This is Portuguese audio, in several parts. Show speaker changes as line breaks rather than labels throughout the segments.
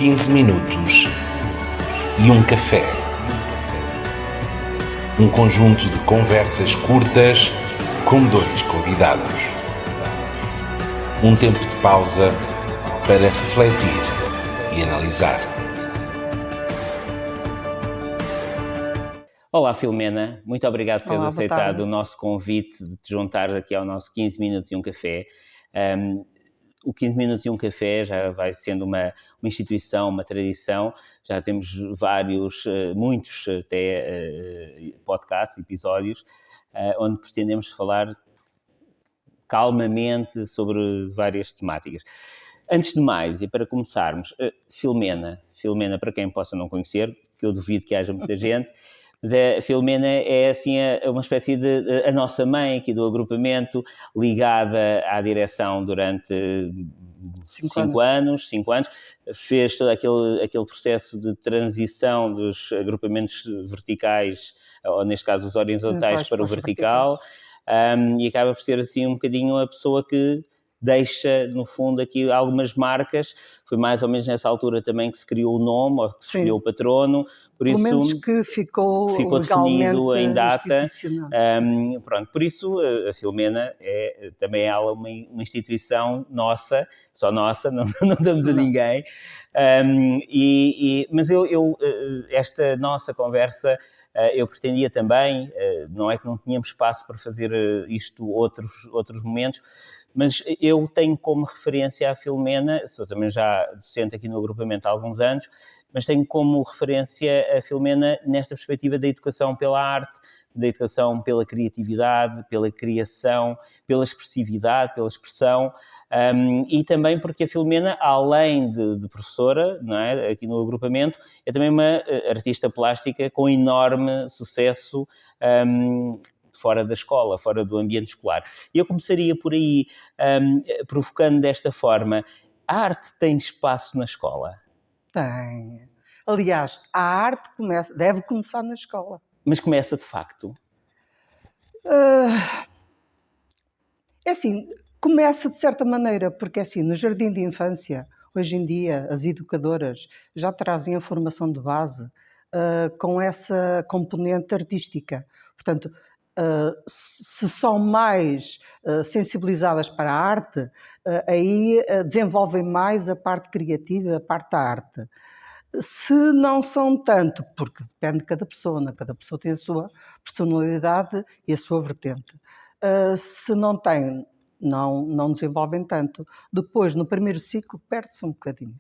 15 minutos e um café. Um conjunto de conversas curtas com dois convidados. Um tempo de pausa para refletir e analisar.
Olá Filomena, muito obrigado por teres
Olá,
aceitado o nosso convite de te juntar aqui ao nosso 15 minutos e um café. O 15 minutos e um café já vai sendo uma instituição, uma tradição. Já temos muitos até podcasts, episódios, onde pretendemos falar calmamente sobre várias temáticas. Antes de mais, e para começarmos, Filomena, para quem possa não conhecer, que eu duvido que haja muita gente, mas a Filomena é assim uma espécie de a nossa mãe aqui do agrupamento, ligada à direção durante 5 anos, fez todo aquele processo de transição dos agrupamentos verticais, ou neste caso os horizontais para o vertical, e acaba por ser assim um bocadinho a pessoa que deixa, no fundo, aqui algumas marcas. Foi mais ou menos nessa altura também que se criou o nome, ou que se escolheu o patrono. Por
Pelo
isso,
menos que ficou
definido em data. Por isso, a Filomena também é ela uma instituição nossa, só nossa, não damos a ninguém. Mas esta nossa conversa, eu pretendia também, não é que não tínhamos espaço para fazer isto outros momentos, mas eu tenho como referência a Filomena, sou também já docente aqui no agrupamento há alguns anos, mas tenho como referência a Filomena nesta perspectiva da educação pela arte, da educação pela criatividade, pela criação, pela expressividade, pela expressão, e também porque a Filomena, além de professora, não é, aqui no agrupamento, é também uma artista plástica com enorme sucesso fora da escola, fora do ambiente escolar. E eu começaria por aí, provocando desta forma: a arte tem espaço na escola?
Tem. Aliás, a arte deve começar na escola.
Mas começa de facto?
É assim, começa de certa maneira, porque assim, no jardim de infância, hoje em dia, as educadoras já trazem a formação de base com essa componente artística. Portanto, se são mais sensibilizadas para a arte, aí desenvolvem mais a parte criativa, a parte da arte. Se não são tanto, porque depende de cada pessoa, né? Cada pessoa tem a sua personalidade e a sua vertente. Se não têm, não desenvolvem tanto. Depois, no primeiro ciclo, perde-se um bocadinho.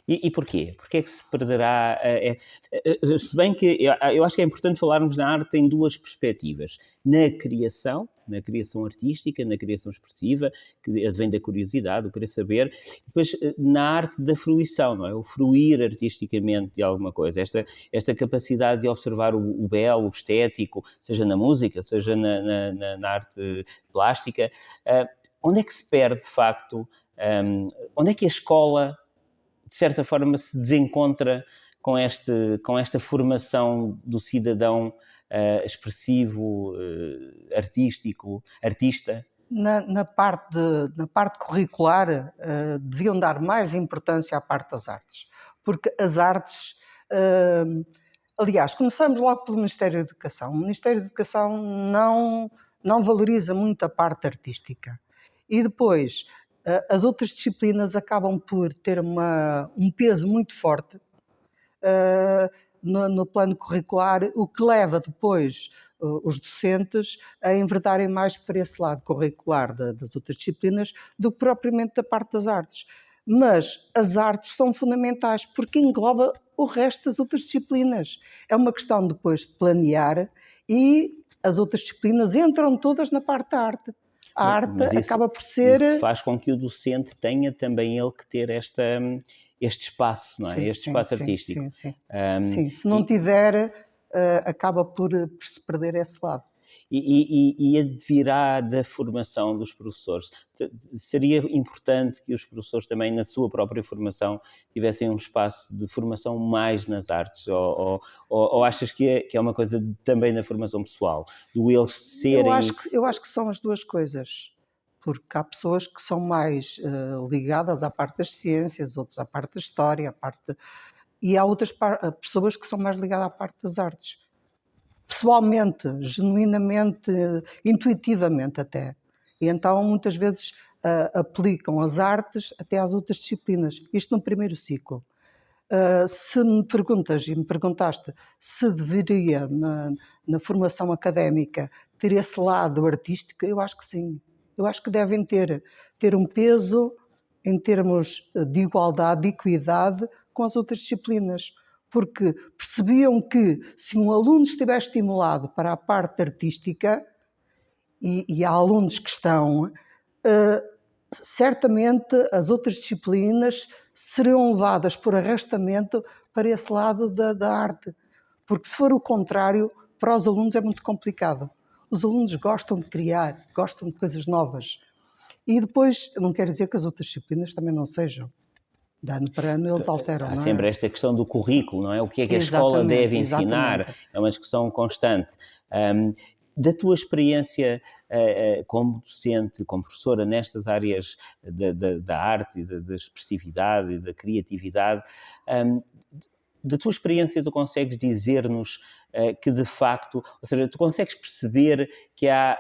E porquê? Porquê é que se perderá? Se bem que eu acho que é importante falarmos na arte em duas perspectivas. Na criação artística, na criação expressiva, que advém da curiosidade, o querer saber, e depois na arte da fruição, não é? O fruir artisticamente de alguma coisa. Esta capacidade de observar o belo, o estético, seja na música, seja na arte plástica. Onde é que se perde, de facto, onde é que a escola, de certa forma, se desencontra com esta formação do cidadão expressivo, artístico, artista?
Na parte curricular, deviam dar mais importância à parte das artes. Porque as artes... aliás, começamos logo pelo Ministério da Educação. O Ministério da Educação não valoriza muito a parte artística. E depois, as outras disciplinas acabam por ter um peso muito forte no plano curricular, o que leva depois os docentes a enverdarem mais para esse lado curricular das outras disciplinas do que propriamente da parte das artes. Mas as artes são fundamentais porque engloba o resto das outras disciplinas. É uma questão depois de planear e as outras disciplinas entram todas na parte da arte. A arte acaba por ser...
Isso faz com que o docente tenha também ele que ter este espaço, não é? Este espaço artístico.
Sim, se não tiver, acaba por se perder esse lado.
E advirá da formação dos professores. Seria importante que os professores também, na sua própria formação, tivessem um espaço de formação mais nas artes? Ou achas que é uma coisa também na formação pessoal? Do eles serem...
Eu acho que são as duas coisas. porque há pessoas que são mais ligadas à parte das ciências, outros à parte da história, e há outras pessoas que são mais ligadas à parte das artes. Pessoalmente, genuinamente, intuitivamente até. E então muitas vezes aplicam as artes até às outras disciplinas. Isto no primeiro ciclo. Se me perguntas e me perguntaste se deveria na formação académica ter esse lado artístico, eu acho que sim. Eu acho que devem ter um peso em termos de igualdade, de equidade com as outras disciplinas, porque percebiam que se um aluno estiver estimulado para a parte artística, e há alunos que estão, certamente as outras disciplinas serão levadas por arrastamento para esse lado da arte, porque se for o contrário, para os alunos é muito complicado. Os alunos gostam de criar, gostam de coisas novas. E depois, não quer dizer que as outras disciplinas também não sejam. De ano para ano eles alteram,
Há
não é?
sempre esta questão do currículo, não é? O que é que a escola
Exatamente,
deve ensinar?
exatamente.
É uma discussão constante. Da tua experiência como docente, como professora nestas áreas da arte, da expressividade e da criatividade, da tua experiência tu consegues dizer-nos que de facto, ou seja, tu consegues perceber que há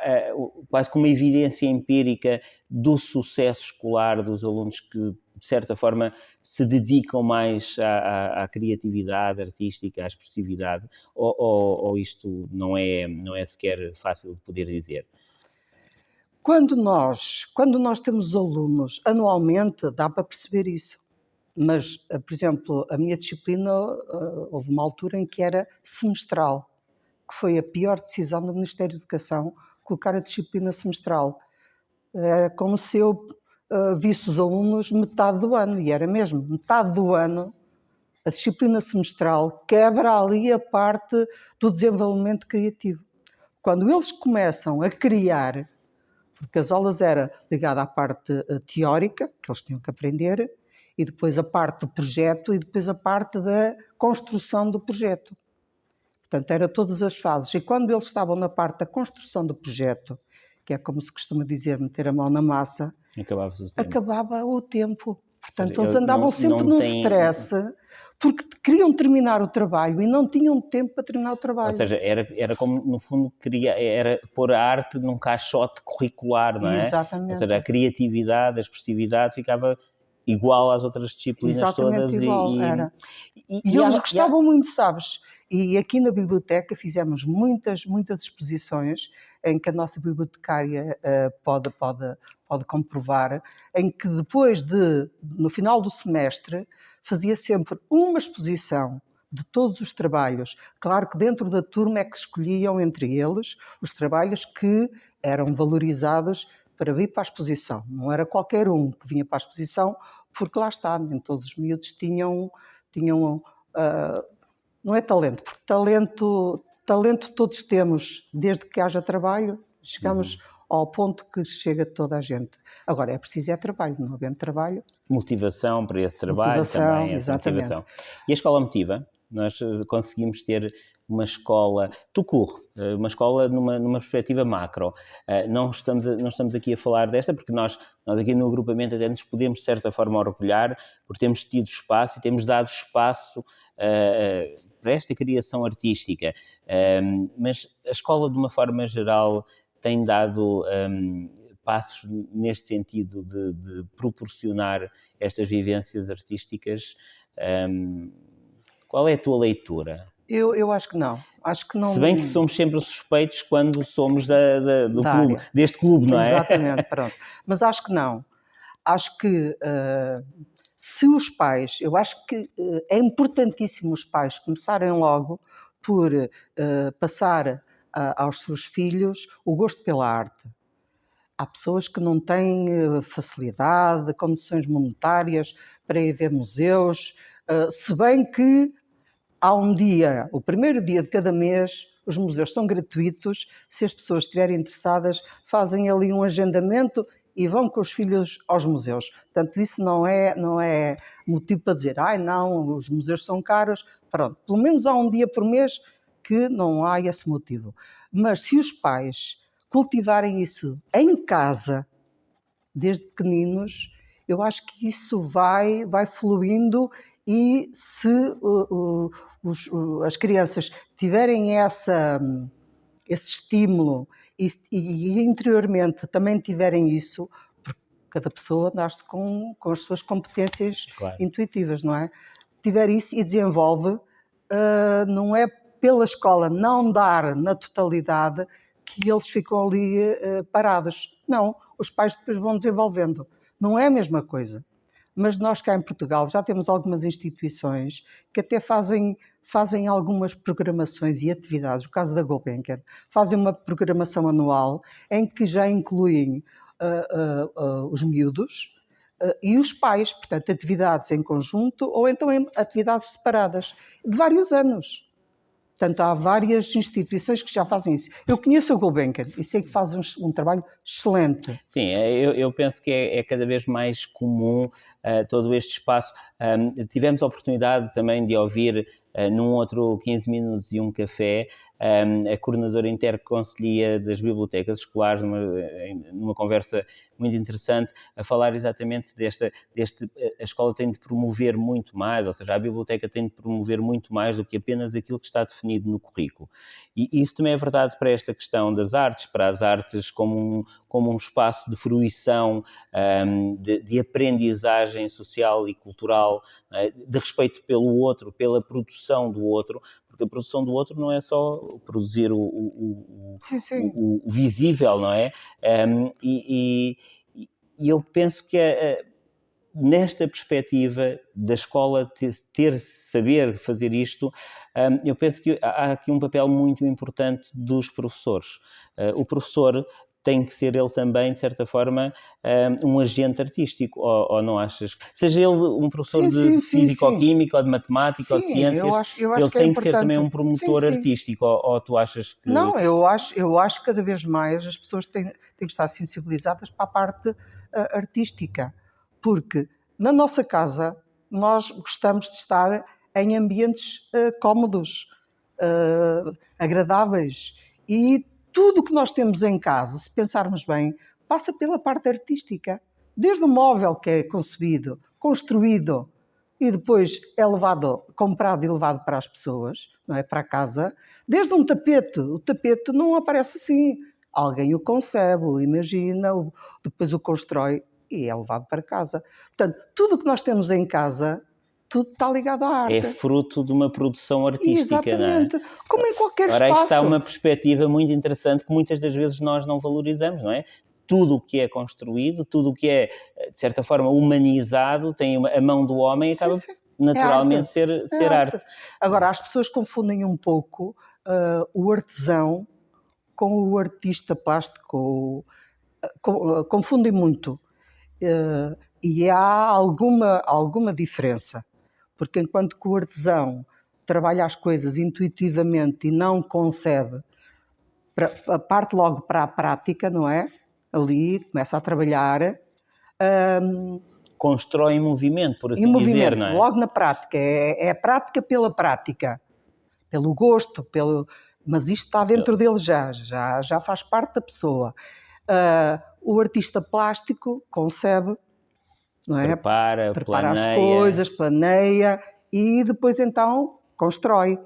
quase como uma evidência empírica do sucesso escolar dos alunos que, de certa forma, se dedicam mais à criatividade artística, à expressividade, ou isto não é sequer fácil de poder dizer?
Quando nós temos alunos anualmente, dá para perceber isso. Mas, por exemplo, a minha disciplina, houve uma altura em que era semestral, que foi a pior decisão do Ministério da Educação, colocar a disciplina semestral. Era como se eu visse os alunos metade do ano, e era mesmo, metade do ano, a disciplina semestral quebra ali a parte do desenvolvimento criativo. Quando eles começam a criar, porque as aulas eram ligadas à parte teórica, que eles tinham que aprender, e depois a parte do projeto e depois a parte da construção do projeto. Portanto, eram todas as fases. E quando eles estavam na parte da construção do projeto, que é como se costuma dizer, meter a mão na massa, acabava o tempo. Portanto, eles andavam sempre num stress, porque queriam terminar o trabalho e não tinham tempo para terminar o trabalho.
Ou seja, era como, no fundo, era pôr a arte num caixote curricular, não é?
Exatamente.
Ou seja, a criatividade, a expressividade ficava igual às outras disciplinas.
Exatamente
todas.
Igual, era. E eles gostavam muito, sabes? E aqui na biblioteca fizemos muitas exposições em que a nossa bibliotecária pode comprovar, em que depois no final do semestre, fazia sempre uma exposição de todos os trabalhos. Claro que dentro da turma é que escolhiam entre eles os trabalhos que eram valorizados para vir para a exposição. Não era qualquer um que vinha para a exposição, porque lá está, nem todos os miúdos tinham não é talento, porque talento todos temos, desde que haja trabalho, chegamos ao ponto que chega toda a gente. Agora, é preciso trabalho, não havendo trabalho...
Motivação para esse trabalho também, essa motivação. E a escola motiva? Nós conseguimos ter uma escola uma escola numa perspectiva macro. Não estamos aqui a falar desta, porque nós aqui no agrupamento até nos podemos, de certa forma, orgulhar, porque temos tido espaço e temos dado espaço para esta criação artística. Mas a escola, de uma forma geral, tem dado passos neste sentido de proporcionar estas vivências artísticas. Qual é a tua leitura?
Eu acho que não. Acho que não.
Se bem que somos sempre suspeitos quando somos do clube, deste clube, não é?
Exatamente, pronto. Mas acho que não. Acho que se os pais, eu acho que é importantíssimo os pais começarem logo por passar aos seus filhos o gosto pela arte. Há pessoas que não têm facilidade, condições monetárias para ir ver museus, se bem que há um dia, o primeiro dia de cada mês, os museus são gratuitos. Se as pessoas estiverem interessadas, fazem ali um agendamento e vão com os filhos aos museus. Portanto, isso não é motivo para dizer, não, os museus são caros. Pronto, pelo menos há um dia por mês que não há esse motivo. Mas se os pais cultivarem isso em casa, desde pequeninos, eu acho que isso vai fluindo e se as crianças tiverem esse estímulo e interiormente também tiverem isso, porque cada pessoa nasce com as suas competências
Claro.
intuitivas, não é? Tiver isso e desenvolve, não é pela escola não dar na totalidade que eles ficam ali parados. Não, os pais depois vão desenvolvendo. Não é a mesma coisa. Mas nós cá em Portugal já temos algumas instituições que até fazem algumas programações e atividades. O caso da Gulbenkian, fazem uma programação anual em que já incluem os miúdos e os pais, portanto, atividades em conjunto ou então em atividades separadas, de vários anos. Portanto, há várias instituições que já fazem isso. Eu conheço a Gulbenkian e sei que faz um trabalho excelente.
Sim, eu penso que é cada vez mais comum todo este espaço. Tivemos a oportunidade também de ouvir num outro 15 minutos e um café a coordenadora interconselhia das bibliotecas escolares, numa conversa muito interessante, a falar exatamente a escola tem de promover muito mais, ou seja, a biblioteca tem de promover muito mais do que apenas aquilo que está definido no currículo. E isso também é verdade para esta questão das artes, para as artes como um espaço de fruição, de aprendizagem social e cultural, de respeito pelo outro, pela produção do outro, porque a produção do outro não é só produzir o visível, não é? E eu penso que nesta perspectiva da escola saber fazer isto, eu penso que há aqui um papel muito importante dos professores. O professor tem que ser ele também, de certa forma, um agente artístico, ou não achas? Seja ele um professor de física ou química, ou de matemática, ou de ciências,
eu acho
ele
que é
tem que ser
importante.
também um promotor artístico, ou tu achas que...
Não, eu acho que cada vez mais as pessoas têm que estar sensibilizadas para a parte artística, porque na nossa casa nós gostamos de estar em ambientes cómodos, agradáveis, e tudo o que nós temos em casa, se pensarmos bem, passa pela parte artística. Desde o móvel que é concebido, construído e depois é comprado e levado para as pessoas, não é? Para a casa. Desde um tapete, o tapete não aparece assim. Alguém o concebe, o imagina, depois o constrói e é levado para casa. Portanto, tudo o que nós temos em casa, tudo está ligado à arte.
É fruto de uma produção artística,
exatamente,
não é?
Como em qualquer espaço.
Ora, aí está uma perspectiva muito interessante que muitas das vezes nós não valorizamos, não é? Tudo o que é construído, tudo o que é, de certa forma, humanizado, tem a mão do homem e acaba naturalmente ser arte.
Agora, as pessoas confundem um pouco o artesão com o artista plástico, confundem muito. E há alguma diferença, porque enquanto que o artesão trabalha as coisas intuitivamente e não concebe, parte logo para a prática, não é? Ali começa a trabalhar.
Constrói em movimento, por assim dizer, não é?
Logo na prática. É a prática pela prática, pelo gosto, mas isto está dentro dele já faz parte da pessoa. O artista plástico concebe, não é?
Prepara
as coisas, planeia e depois então constrói.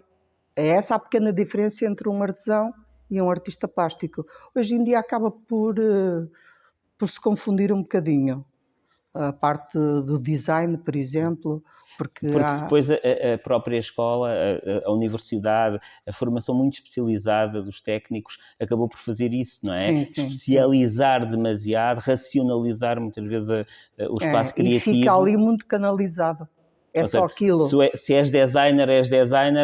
É essa a pequena diferença entre um artesão e um artista plástico. Hoje em dia acaba por se confundir um bocadinho. A parte do design, por exemplo, porque
depois a própria escola, a universidade, a formação muito especializada dos técnicos acabou por fazer isso, não é? Especializar demasiado, racionalizar muitas vezes o espaço criativo.
E fica ali muito canalizado. É só aquilo.
Se és designer,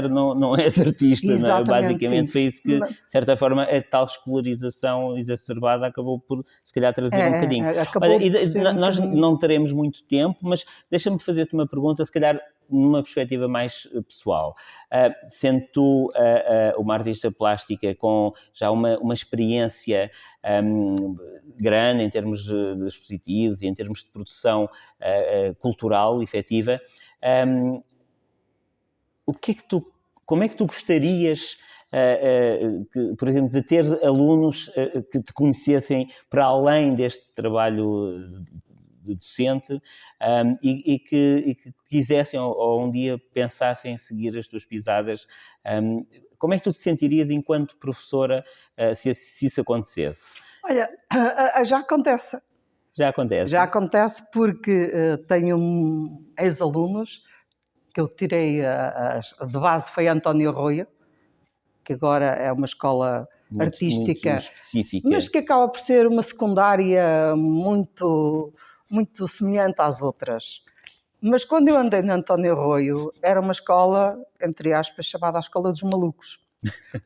não és artista. Não é? Basicamente foi isso que, de certa forma, a tal escolarização exacerbada acabou por, se calhar, trazer um bocadinho. Olha, nós não teremos muito tempo, mas deixa-me fazer-te uma pergunta, se calhar numa perspectiva mais pessoal. Sendo tu uma artista plástica com já uma experiência grande em termos de expositivos e em termos de produção cultural efetiva, como é que tu gostarias por exemplo, de ter alunos que te conhecessem para além deste trabalho de docente, e que quisessem ou um dia pensassem em seguir as tuas pisadas. Como é que tu te sentirias enquanto professora se isso acontecesse?
Olha, já acontece.
Já acontece?
Já acontece porque tenho ex-alunos que eu tirei de base, foi António Arroio, que agora é uma escola artística,
muito específica,
mas que acaba por ser uma secundária muito, muito semelhante às outras. Mas quando eu andei no António Arroio, era uma escola, entre aspas, chamada a Escola dos Malucos.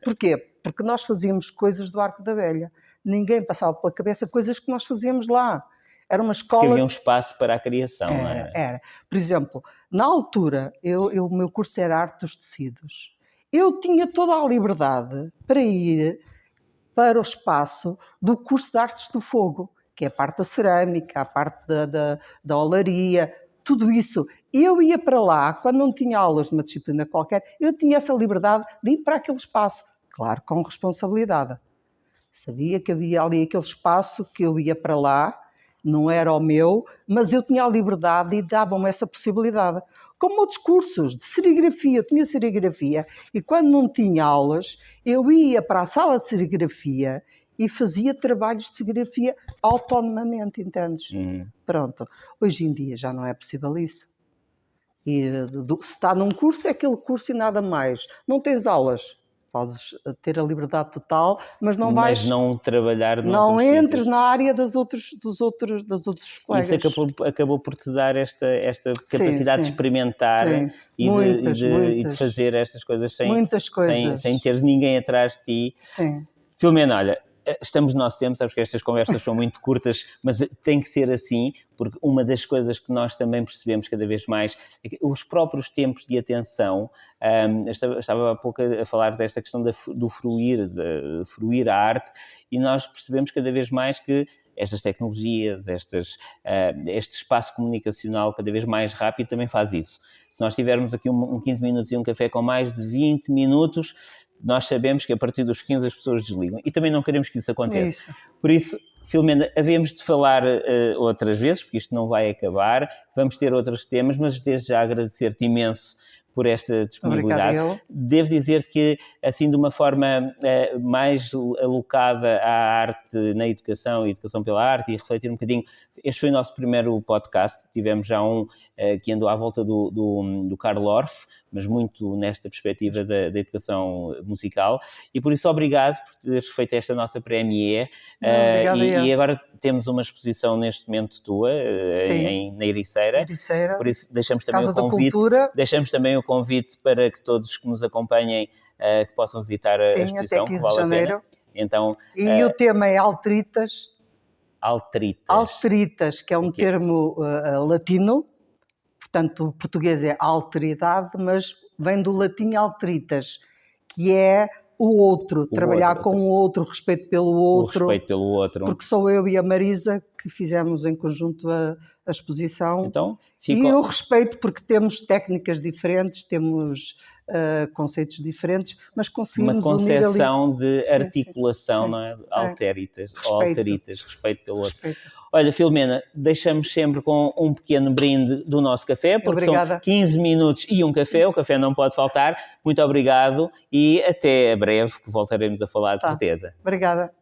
Porquê? Porque nós fazíamos coisas do Arco da Velha. Ninguém passava pela cabeça coisas que nós fazíamos lá. Era uma escola...
Porque havia um espaço para a criação, não era?
Era. Por exemplo, na altura, o meu curso era Arte dos Tecidos. Eu tinha toda a liberdade para ir para o espaço do curso de Artes do Fogo, que é a parte da cerâmica, a parte da olaria, tudo isso. Eu ia para lá, quando não tinha aulas de uma disciplina qualquer, eu tinha essa liberdade de ir para aquele espaço. Claro, com responsabilidade. Sabia que havia ali aquele espaço que eu ia para lá, não era o meu, mas eu tinha a liberdade e davam-me essa possibilidade. Como outros cursos de serigrafia, eu tinha serigrafia, e quando não tinha aulas, eu ia para a sala de serigrafia e fazia trabalhos de serigrafia autonomamente, entendes? Pronto. Hoje em dia já não é possível isso. E se está num curso, é aquele curso e nada mais. Não tens aulas, podes ter a liberdade total, mas não vais...
Mas não trabalhar
Não entres
sítios.
na área dos outros colegas.
Isso acabou por te dar esta capacidade de experimentar e de fazer estas coisas sem teres ninguém atrás de ti.
Sim.
Filomena, olha, estamos no nosso tempo, sabes que estas conversas são muito curtas, mas tem que ser assim, porque uma das coisas que nós também percebemos cada vez mais é que os próprios tempos de atenção, estava há pouco a falar desta questão do fruir a arte, e nós percebemos cada vez mais que estas tecnologias, este espaço comunicacional cada vez mais rápido também faz isso. Se nós tivermos aqui 15 minutos e um café com mais de 20 minutos, nós sabemos que a partir dos 15 as pessoas desligam. E também não queremos que isso aconteça. Por isso, Filomena, havemos de falar outras vezes, porque isto não vai acabar. Vamos ter outros temas, mas desde já agradecer-te imenso por esta disponibilidade.
Obrigada,
Devo dizer que, assim, de uma forma mais alocada à arte na educação pela arte, e refletir um bocadinho, este foi o nosso primeiro podcast. Tivemos já um que andou à volta do Carl Orff, mas muito nesta perspectiva da educação musical, e por isso obrigado por teres feito esta nossa premiere. E agora temos uma exposição neste momento tua, na Ericeira. Por isso deixamos também o convite para que todos que nos acompanhem que possam visitar a exposição,
até 15
que vale
de janeiro.
a pena. Então,
e o tema é altritas.
Altritas,
que é um termo latino, portanto o português é alteridade, mas vem do latim altritas, que é o outro, trabalhar com o outro, respeito pelo outro. Porque sou eu e a Marisa que fizemos em conjunto a exposição.
Então,
e eu respeito porque temos técnicas diferentes, temos conceitos diferentes, mas conseguimos unir ali...
Uma concepção de articulação, não é? Alteritas, respeito pelo outro. Olha, Filomena, deixamos sempre com um pequeno brinde do nosso café, porque são 15 minutos e um café, o café não pode faltar. Muito obrigado e até breve, que voltaremos a falar de certeza.
Obrigada.